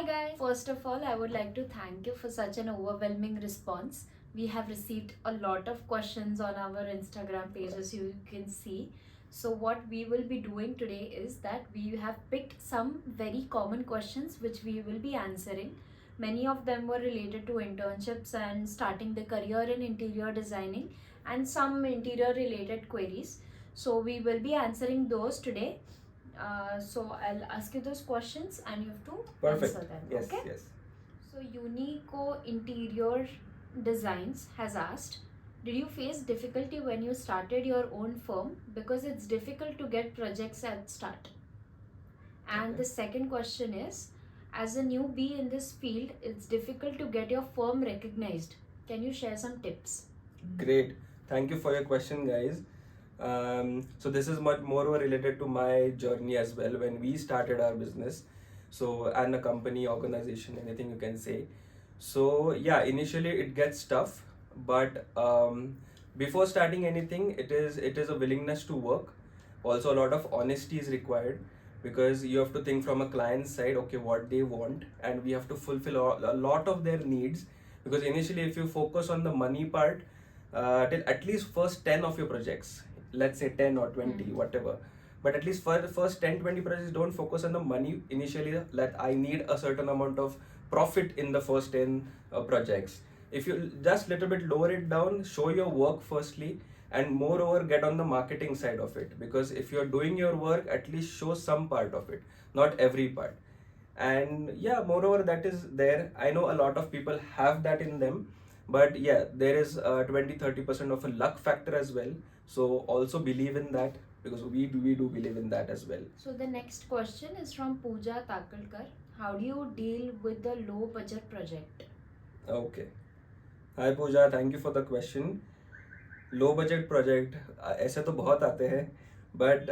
Hi guys! First of all, I would like to thank you for such an overwhelming response. We have received a lot of questions on our Instagram page, as you can see. So what we will be doing today is that we have picked some very common questions which we will be answering. Many of them were related to internships and starting the career in interior designing and some interior related queries. So we will be answering those today. So I'll ask you those questions and you have to Perfect. answer them. Yes, Okay? yes. So Unico Interior Designs has asked, did you face difficulty when you started your own firm because it's difficult to get projects at start? And Okay. the second question is, as a newbie in this field, it's difficult to get your firm recognized. Can you share some tips? Great. Thank you for your question, guys. So this is much more related to my journey as well when we started our business. So and a company, organization, anything you can say. So yeah, initially it gets tough, but before starting anything, it is a willingness to work. Also, a lot of honesty is required because you have to think from a client's side, okay, what they want, and we have to fulfill a lot of their needs. Because initially, if you focus on the money part, till at least first 10 of your projects, let's say 10 or 20, whatever, but at least for the first 10-20 projects, don't focus on the money initially, that I need a certain amount of profit in the first 10 projects. If you just little bit lower it down, show your work firstly, and moreover get on the marketing side of it, because if you're doing your work, at least show some part of it, not every part. And yeah, moreover, that is there. I know a lot of people have that in them, but yeah, there is 20-30% of a luck factor as well. So also believe in that, because we do believe in that as well. So the next question is from Pooja Takalkar. How do you deal with the low budget project? Okay. Hi Pooja, thank you for the question. Low budget project ऐसे तो बहुत आते हैं, but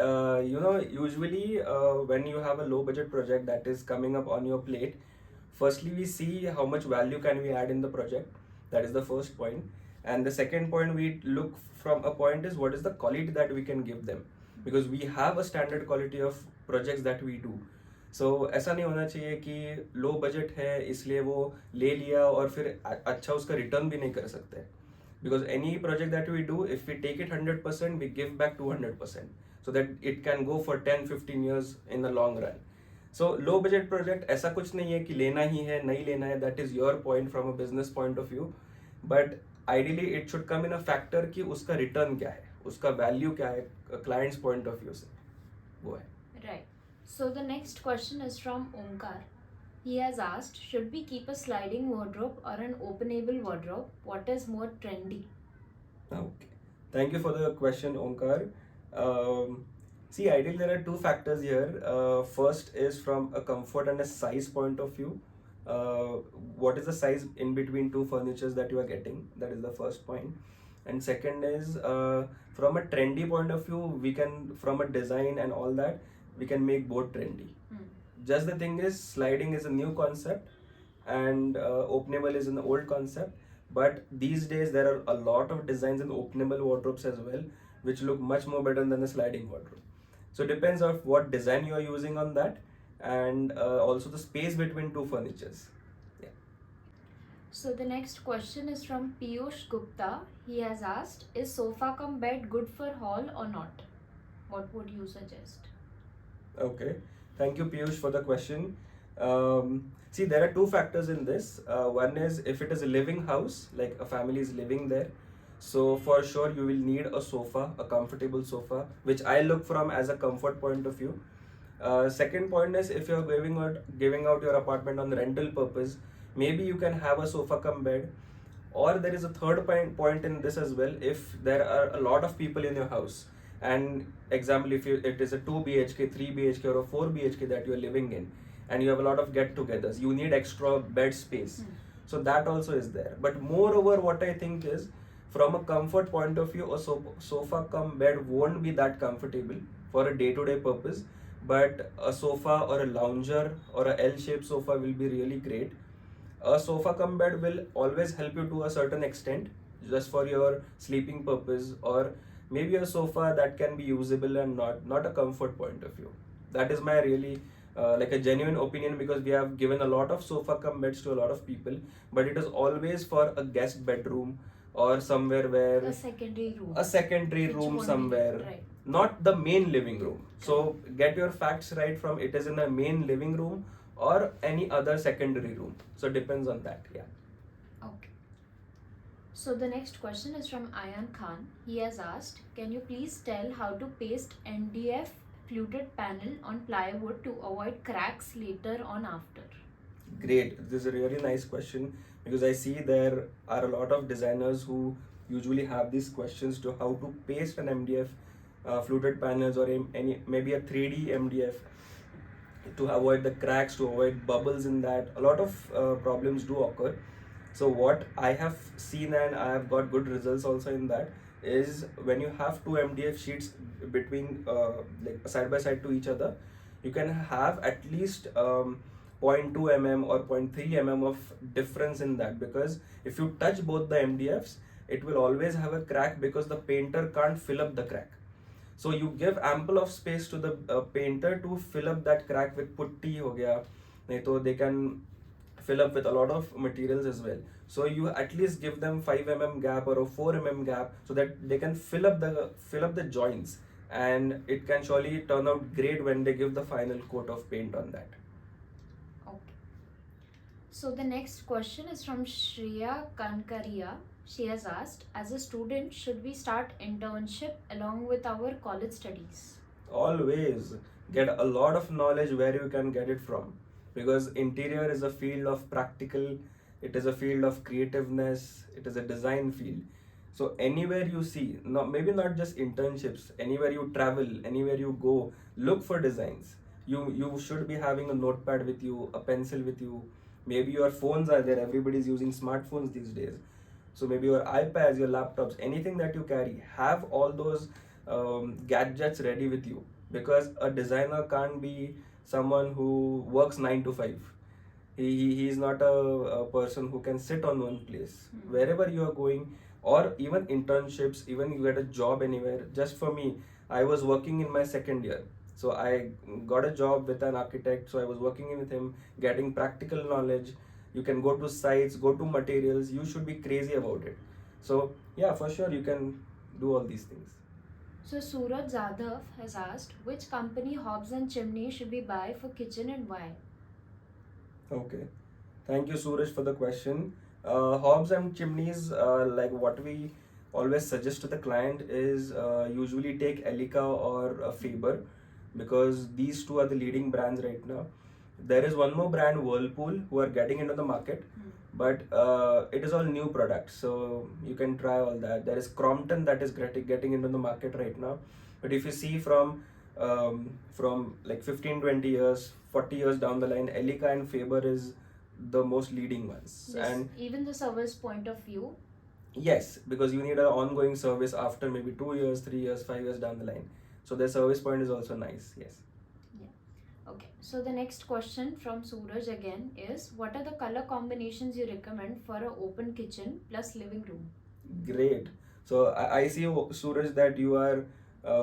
usually when you have a low budget project that is coming up on your plate, firstly we see how much value can we add in the project. That is the first point. And the second point we look from a point is what is the quality that we can give them, because we have a standard quality of projects that we do. So ऐसा नहीं होना चाहिए कि low budget है इसलिए वो ले लिया और फिर अच्छा उसका रिटर्न भी नहीं कर सकते, because any project that we do, if we take it 100%, we give back 200%, so that it can go for 10-15 years in the long run. So low budget project ऐसा कुछ नहीं है कि लेना ही है नहीं लेना है, that is your point from a business point of view, but ideally it should come in a factor कि उसका return क्या है, उसका value क्या है client's point of view से, वो है. Right. So the next question is from Omkar. He has asked, should we keep a sliding wardrobe or an openable wardrobe? What is more trendy? Okay. Thank you for the question, Omkar. See, ideally there are two factors here. First is from a comfort and a size point of view. What is the size in between two furnitures that you are getting? That is the first point. And second is from a trendy point of view, we can, from a design and all that, we can make both trendy. Just the thing is, sliding is a new concept and openable is an old concept. But these days there are a lot of designs in openable wardrobes as well, which look much more better than the sliding wardrobe. So it depends on what design you are using on that, and also the space between two furnitures. Yeah. So the next question is from Piyush Gupta. He has asked, is sofa cum bed good for hall or not? What would you suggest? Okay. Thank you, Piyush, for the question. See, there are two factors in this. One is if it is a living house, like a family is living there. So for sure you will need a sofa, a comfortable sofa, which I look from as a comfort point of view. Second point is if you're giving out your apartment on rental purpose, maybe you can have a sofa cum bed. Or there is a third point in this as well. If there are a lot of people in your house, and example, if it is a 2 BHK, 3 BHK, or a 4 BHK that you are living in, and you have a lot of get-togethers, you need extra bed space. So that also is there. But moreover, what I think is, from a comfort point of view, a sofa cum bed won't be that comfortable for a day-to-day purpose, but a sofa or a lounger or a L-shaped sofa will be really great. A sofa cum bed will always help you to a certain extent, just for your sleeping purpose, or maybe a sofa that can be usable and not a comfort point of view. That is my really like a genuine opinion, because we have given a lot of sofa cum beds to a lot of people, but it is always for a guest bedroom or somewhere where A secondary room. a secondary Which room won't be somewhere, right. not the main living room. So get your facts right from it is in a main living room or any other secondary room. So depends on that. Yeah. Okay. So the next question is from Ayan Khan. He has asked, can you please tell how to paste MDF fluted panel on plywood to avoid cracks later on after? Great. This is a really nice question, because I see there are a lot of designers who usually have these questions to how to paste an MDF fluted panels or any maybe a 3D MDF to avoid the cracks, to avoid bubbles in that. A lot of problems do occur. So what I have seen, and I have got good results also in that, is when you have two MDF sheets between like side by side to each other, you can have at least 0.2 mm or 0.3 mm of difference in that, because if you touch both the MDFs, it will always have a crack because the painter can't fill up the crack. So you give ample of space to the painter to fill up that crack with putty ho gaya, nahi to they can fill up with a lot of materials as well. So you at least give them 5 mm gap or a 4 mm gap, so that they can fill up the joints, and it can surely turn out great when they give the final coat of paint on that. Okay. So the next question is from Shreya Kankaria. She has asked, as a student, should we start internship along with our college studies? Always get a lot of knowledge where you can get it from, because interior is a field of practical, it is a field of creativeness, it is a design field. So anywhere you see, maybe not just internships, anywhere you travel, anywhere you go, look for designs. You should be having a notepad with you, a pencil with you. Maybe your phones are there, everybody's using smartphones these days. So maybe your iPads, your laptops, anything that you carry, have all those gadgets ready with you, because a designer can't be someone who works 9 to 5. He is not a person who can sit on one place. Wherever you are going, or even internships, even you get a job anywhere. Just for me, I was working in my second year. So I got a job with an architect. So I was working with him, getting practical knowledge. You can go to sites, go to materials. You should be crazy about it. So yeah, for sure you can do all these things. So Suraj Jadhav has asked, which company hobs and chimney should we buy for kitchen and why? Okay. Thank you, Suraj, for the question. Hobs and chimneys, like what we always suggest to the client is usually take Elica or Faber, because these two are the leading brands right now. There is one more brand, Whirlpool, who are getting into the market, but it is all new products, so you can try all that. There is Crompton that is getting into the market right now, but if you see from like 15-20 years, 40 years down the line, Elica and Faber is the most leading ones. Yes, And even the service point of view. yes, because you need an ongoing service after maybe 2 years, 3 years, 5 years down the line, so their service point is also nice. Yes. Okay, so the next question from Suraj again is, what are the color combinations you recommend for an open kitchen plus living room? Great. So I see, Suraj, that you are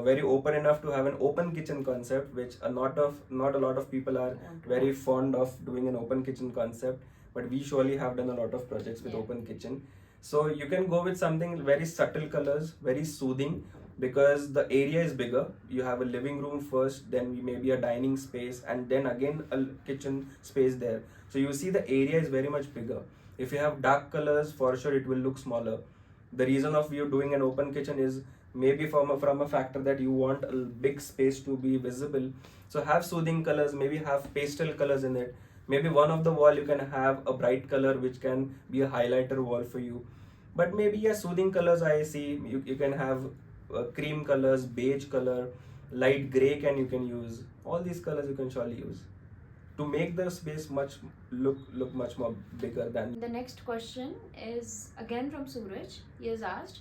very open enough to have an open kitchen concept, which not a lot of people are very fond of doing an open kitchen concept. But we surely have done a lot of projects with open kitchen. So you can go with something very subtle colors, very soothing, because the area is bigger. You have a living room first, then maybe a dining space, and then again a kitchen space there. So you see the area is very much bigger. If you have dark colors, for sure it will look smaller. The reason of you doing an open kitchen is maybe from a factor that you want a big space to be visible. So have soothing colors, maybe have pastel colors in it. Maybe one of the wall you can have a bright color which can be a highlighter wall for you. But maybe yeah, soothing colors I see you can have cream colors, beige color, light gray you can use. All these colors you can surely use to make the space look much more bigger than. The next question is again from Suraj. He has asked,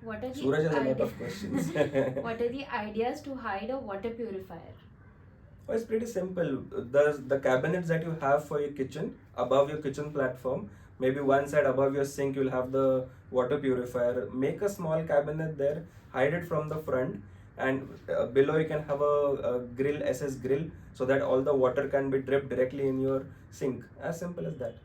what are the Suraj has a lot of questions. what are the ideas to hide a water purifier? Oh, it's pretty simple. The cabinets that you have for your kitchen, above your kitchen platform, maybe one side above your sink, you'll have the water purifier. Make a small cabinet there, hide it from the front, and below you can have a grill, SS grill, so that all the water can be dripped directly in your sink. As simple as that.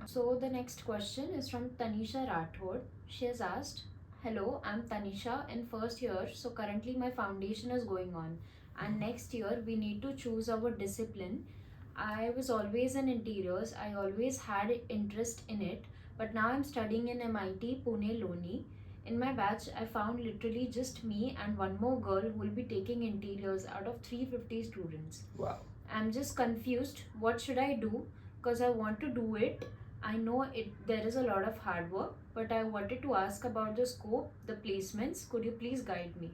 So the next question is from Tanisha Rathod. She has asked, "Hello, I'm Tanisha in first year. So currently my foundation is going on, and next year we need to choose our discipline. I was always in interiors. I always had interest in it, but now I'm studying in MIT Pune Loni. In my batch, I found literally just me and one more girl who will be taking interiors out of 350 students. Wow. I'm just confused. What should I do? Because I want to do it. I know it. There is a lot of hard work, but I wanted to ask about the scope, the placements. Could you please guide me?"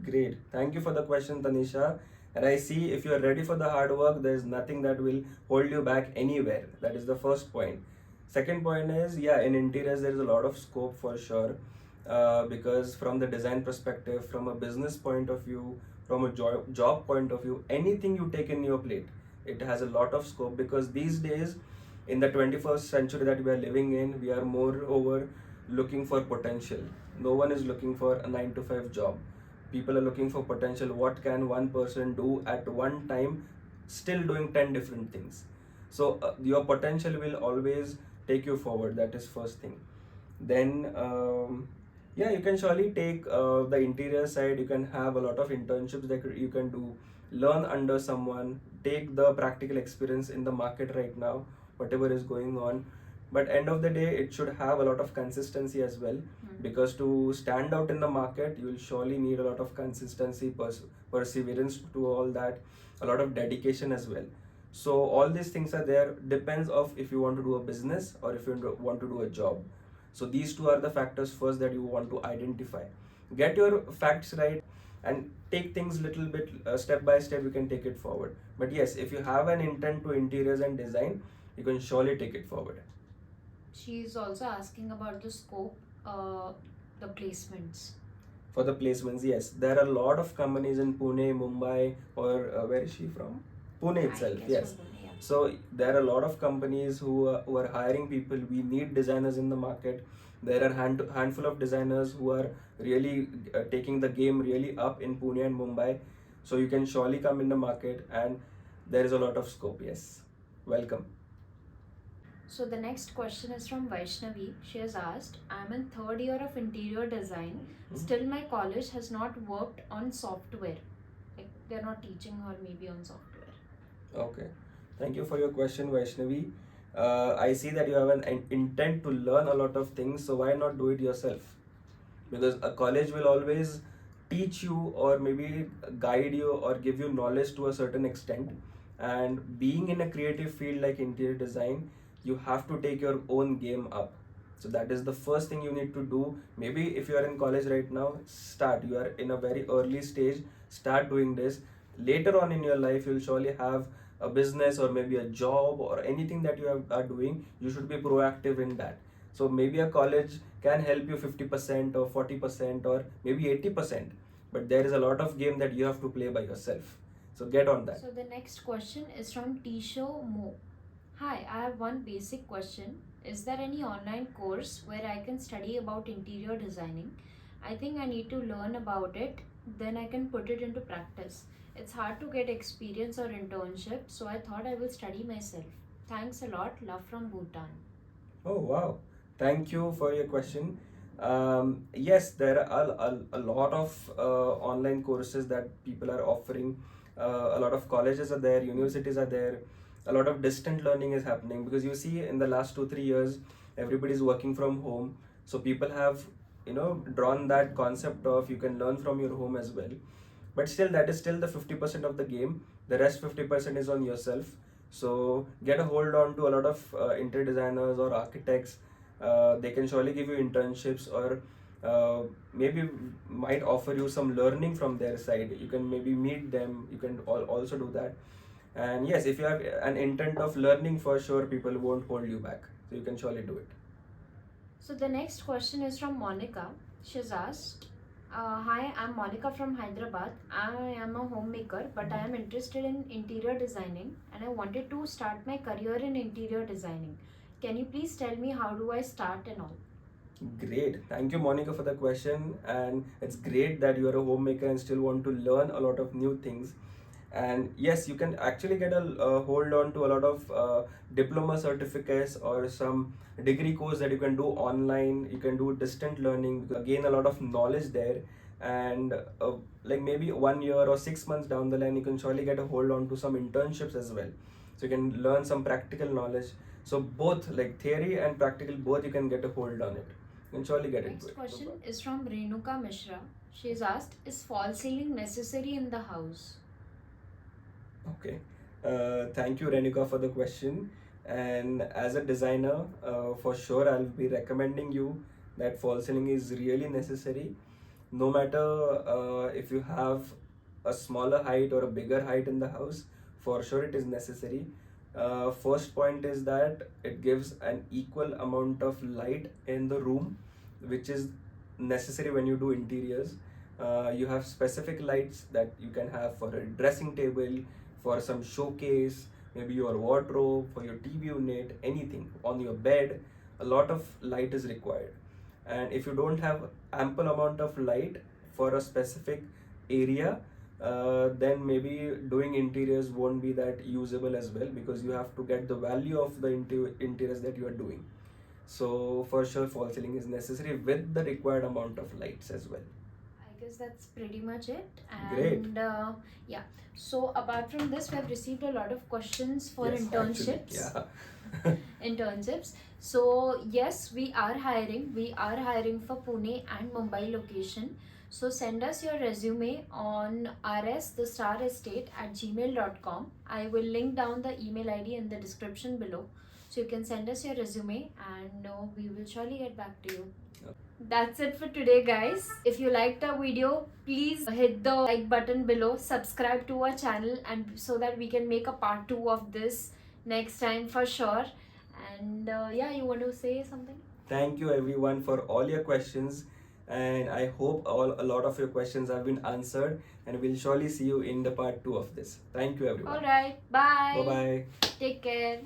Great. Thank you for the question, Tanisha. And I see if you are ready for the hard work, there is nothing that will hold you back anywhere. That is the first point. Second point is, yeah, in interiors, there is a lot of scope for sure. Because from the design perspective, from a business point of view, from a job point of view, anything you take in your plate, it has a lot of scope. Because these days, in the 21st century that we are living in, we are moreover looking for potential. No one is looking for a 9 to 5 job. People are looking for potential. What can one person do at one time, still doing 10 different things? So your potential will always take you forward. That is first thing. Then yeah, you can surely take the interior side. You can have a lot of internships that you can do, learn under someone, take the practical experience in the market right now, whatever is going on. But end of the day, it should have a lot of consistency as well, because to stand out in the market, you will surely need a lot of consistency, perseverance to all that, a lot of dedication as well. So all these things are there. Depends of if you want to do a business or if you want to do a job. So these two are the factors first that you want to identify. Get your facts right and take things little bit step by step. You can take it forward. But yes, if you have an intent to interiors and design, you can surely take it forward. She's also asking about the scope, the placements. For the placements, yes, there are a lot of companies in Pune, Mumbai, or where is she from? Pune itself, yes. From Pune, yeah. So there are a lot of companies who are hiring people. We need designers in the market. There are handful of designers who are really taking the game really up in Pune and Mumbai. So you can surely come in the market, and there is a lot of scope. Yes, welcome. So the next question is from Vaishnavi. She has asked, "I'm in third year of interior design. Still my college has not worked on software. Like they're not teaching her maybe on software." Okay, thank you for your question, Vaishnavi. I see that you have an intent to learn a lot of things, so why not do it yourself? Because a college will always teach you or maybe guide you or give you knowledge to a certain extent. And being in a creative field like interior design, you have to take your own game up. So that is the first thing you need to do. Maybe if you are in college right now, start. You are in a very early stage, start doing this. Later on in your life, you'll surely have a business or maybe a job or anything that are doing. You should be proactive in that. So maybe a college can help you 50% or 40% or maybe 80%, but there is a lot of game that you have to play by yourself. So get on that. So the next question is from Tisho Mo. "Hi, I have one basic question. Is there any online course where I can study about interior designing? I think I need to learn about it, then I can put it into practice. It's hard to get experience or internship, so I thought I will study myself. Thanks a lot. Love from Bhutan." Oh, wow. Thank you for your question. Yes, there are a lot of online courses that people are offering. A lot of colleges are there, universities are there. A lot of distant learning is happening because you see in the last 2-3 years, everybody is working from home. So people have, drawn that concept of you can learn from your home as well. But still, that is still the 50% of the game. The rest 50% is on yourself. So get a hold on to a lot of interior designers or architects. They can surely give you internships or maybe might offer you some learning from their side. You can maybe meet them. You can also do that. And yes, if you have an intent of learning, for sure, people won't hold you back. So you can surely do it. So the next question is from Monica. She's asked, "Hi, I'm Monica from Hyderabad. I am a homemaker, but I am interested in interior designing and I wanted to start my career in interior designing. Can you please tell me how do I start and all?" Great. Thank you, Monica, for the question. And it's great that you are a homemaker and still want to learn a lot of new things. And yes, you can actually get a hold on to a lot of diploma certificates or some degree course that you can do online. You can do distant learning, gain a lot of knowledge there. And like maybe 1 year or 6 months down the line, you can surely get a hold on to some internships as well. So you can learn some practical knowledge. So both like theory and practical, both you can get a hold on it. You can surely get into Next it. question is from Renuka Mishra. She is asked, is false ceiling necessary in the house? Okay. Thank you, Renuka, for the question. And as a designer, for sure, I'll be recommending you that false ceiling is really necessary. No matter if you have a smaller height or a bigger height in the house, for sure it is necessary. First point is that it gives an equal amount of light in the room, which is necessary when you do interiors. You have specific lights that you can have for a dressing table, for some showcase, maybe your wardrobe, for your TV unit, anything on your bed. A lot of light is required, and if you don't have ample amount of light for a specific area, then maybe doing interiors won't be that usable as well, because you have to get the value of the interiors that you are doing. So for sure false ceiling is necessary with the required amount of lights as well. I guess that's pretty much it. Great. And yeah, so apart from this, we have received a lot of questions for Yes, internships. actually, yeah. Internships. So yes, we are hiring. We are hiring for Pune and Mumbai location. So send us your resume on rsthestarestate@gmail.com. I will link down the email ID in the description below. So you can send us your resume and we will surely get back to you. That's it for today, guys. If you liked our video, please hit the like button below, subscribe to our channel, and so that we can make a part 2 of this next time for sure. And yeah, you want to say something? Thank you everyone for all your questions, and I hope a lot of your questions have been answered, and we'll surely see you in the part 2 of this. Thank you everyone. All right, bye. Bye bye. Take care.